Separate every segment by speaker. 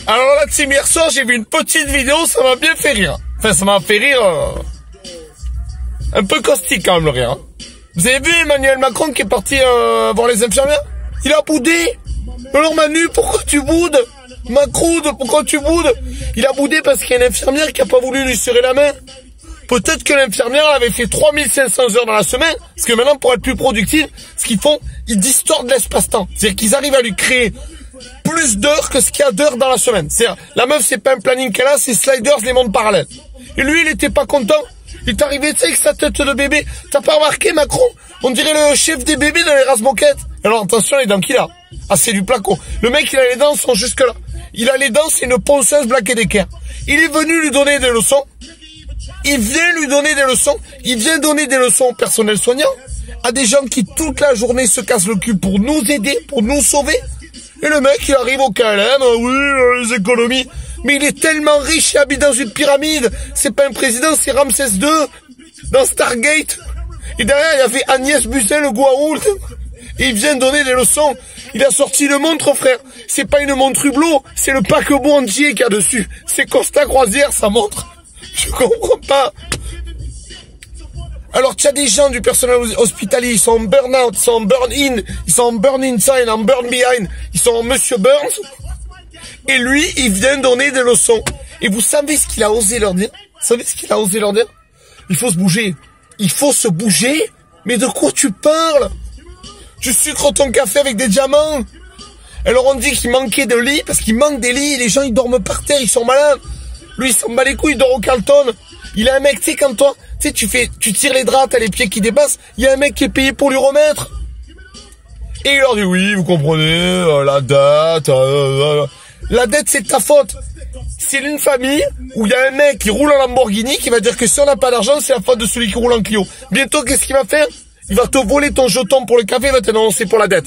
Speaker 1: Alors là, team, hier soir, j'ai vu une petite vidéo, ça m'a bien fait rire. Enfin, ça m'a fait rire... un peu caustique quand même, le rire. Hein. Vous avez vu Emmanuel Macron qui est parti voir les infirmières? Il a boudé. Alors Manu, pourquoi tu boudes? Macron, pourquoi tu boudes? Il a boudé parce qu'il y a une infirmière qui a pas voulu lui serrer la main. Peut-être que l'infirmière avait fait 3500 heures dans la semaine, parce que maintenant, pour être plus productive, ce qu'ils font, ils distordent l'espace-temps. C'est-à-dire qu'ils arrivent à lui créer plus d'heures que ce qu'il y a d'heures dans la semaine. C'est-à-dire, la meuf, c'est pas un planning qu'elle a, c'est sliders, les mondes parallèles. Et lui, il était pas content. Il est arrivé, tu sais, avec sa tête de bébé. T'as pas remarqué, Macron? On dirait le chef des bébés dans les races moquettes. Alors attention, les dents qu'il a. Ah, c'est du placo. Le mec, il a les dents, sont jusque là. Il a les dents, c'est une ponceuse Black & Decker. Il est venu lui donner des leçons. Il vient lui donner des leçons. Il vient donner des leçons au personnel soignant. À des gens qui, toute la journée, se cassent le cul pour nous aider, pour nous sauver. Et le mec, il arrive au KLM. Oui, les économies. Mais il est tellement riche et habite dans une pyramide. C'est pas un président, c'est Ramsès II. Dans Stargate. Et derrière, il y avait Agnès Buzyn, le Goa'uld. Et il vient donner des leçons. Il a sorti une montre, frère. C'est pas une montre Hublot, c'est le paquebot entier qu'il y a dessus. C'est Costa Croisière, sa montre. Je comprends pas. Alors, tu as des gens du personnel hospitalier, ils sont en burn-out, ils sont en burn-in, ils sont en burn-inside, en burn-behind. Ils sont en Monsieur Burns. Et lui, il vient donner des leçons. Et vous savez ce qu'il a osé leur dire? Vous savez ce qu'il a osé leur dire? Il faut se bouger. Il faut se bouger? Mais de quoi tu parles? Tu sucres ton café avec des diamants. Alors on dit qu'il manquait de lits, parce qu'il manque des lits, les gens ils dorment par terre, ils sont malades. Lui il s'en bat les couilles, il dort au Carlton. Il a un mec, tu sais, quand toi, tu sais, tu tires les draps, t'as les pieds qui dépassent, il y a un mec qui est payé pour lui remettre. Et il leur dit, oui, vous comprenez, la dette, la dette c'est de ta faute. C'est une famille où il y a un mec qui roule en Lamborghini qui va dire que si on n'a pas d'argent, c'est la faute de celui qui roule en Clio. Bientôt, qu'est-ce qu'il va faire? Il va te voler ton jeton pour le café, il va te dénoncer pour la dette.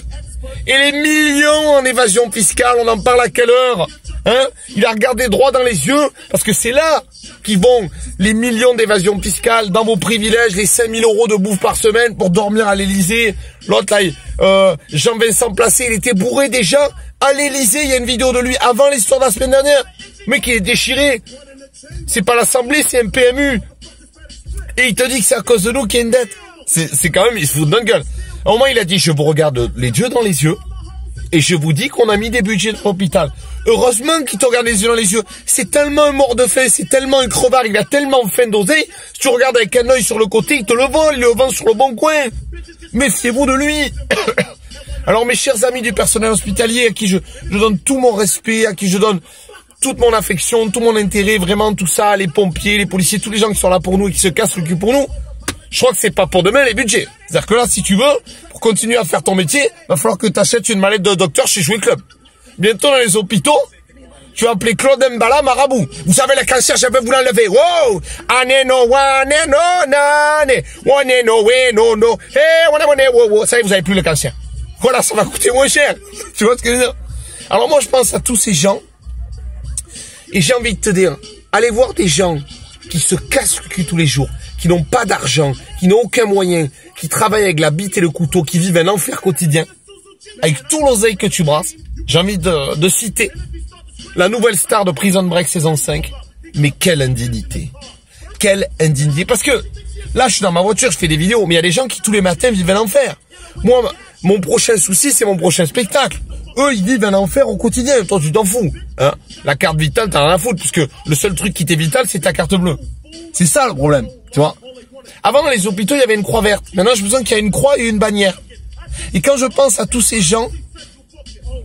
Speaker 1: Et les millions en évasion fiscale, on en parle à quelle heure? Hein? Il a regardé droit dans les yeux, parce que c'est là qu'ils vont les millions d'évasion fiscale, dans vos privilèges, les 5000 € de bouffe par semaine pour dormir à l'Elysée. L'autre là, Jean-Vincent Placé, il était bourré déjà à l'Elysée, il y a une vidéo de lui avant l'histoire de la semaine dernière. Le mec il est déchiré. C'est pas l'Assemblée, c'est un PMU. Et il te dit que c'est à cause de nous qu'il y a une dette. C'est quand même, il se fout de notre gueule. Au moins, il a dit, je vous regarde les yeux dans les yeux, et je vous dis qu'on a mis des budgets dans l'hôpital. Heureusement qu'il te regarde les yeux dans les yeux. C'est tellement un mort de faim, c'est tellement un crevard, il a tellement faim d'oseille. Si tu regardes avec un œil sur le côté, il te le vole, il le vend sur le bon coin. Méfiez-vous de lui. Alors, mes chers amis du personnel hospitalier, à qui je donne tout mon respect, à qui je donne toute mon affection, tout mon intérêt, vraiment tout ça, les pompiers, les policiers, tous les gens qui sont là pour nous et qui se cassent le cul pour nous. Je crois que c'est pas pour demain les budgets. C'est-à-dire que là, si tu veux, pour continuer à faire ton métier, va falloir que tu achètes une mallette de docteur chez Jouet Club. Bientôt dans les hôpitaux, tu vas appeler Claude Mbala marabout. Vous savez, le cancer, je vais vous l'enlever. Wow! Ça y est, vous avez plus le cancer. Voilà, ça va coûter moins cher. Tu vois ce que je veux dire? Alors moi, je pense à tous ces gens. Et j'ai envie de te dire, allez voir des gens qui se cassent le cul tous les jours, qui n'ont pas d'argent, qui n'ont aucun moyen, qui travaillent avec la bite et le couteau, qui vivent un enfer quotidien, avec tout l'oseille que tu brasses. J'ai envie de citer la nouvelle star de Prison Break saison 5. Mais quelle indignité. Quelle indignité. Parce que là, je suis dans ma voiture, je fais des vidéos, mais il y a des gens qui tous les matins vivent un enfer. Moi, mon prochain souci, c'est mon prochain spectacle. Eux, ils vivent un enfer au quotidien. Toi, tu t'en fous. Hein? La carte vitale, t'as rien à foutre, puisque le seul truc qui t'est vital, c'est ta carte bleue. C'est ça le problème, tu vois. Avant, dans les hôpitaux, il y avait une croix verte. Maintenant, j'ai besoin qu'il y ait une croix et une bannière. Et quand je pense à tous ces gens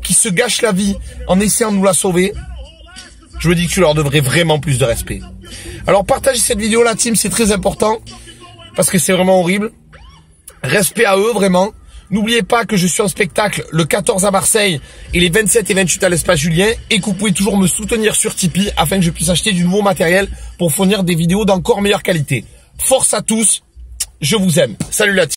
Speaker 1: qui se gâchent la vie en essayant de nous la sauver, je me dis que tu leur devrais vraiment plus de respect. Alors, partagez cette vidéo, la team, c'est très important, parce que c'est vraiment horrible. Respect à eux, vraiment. N'oubliez pas que je suis en spectacle le 14 à Marseille et les 27 et 28 à l'Espace Julien, et que vous pouvez toujours me soutenir sur Tipeee afin que je puisse acheter du nouveau matériel pour fournir des vidéos d'encore meilleure qualité. Force à tous, je vous aime. Salut la team.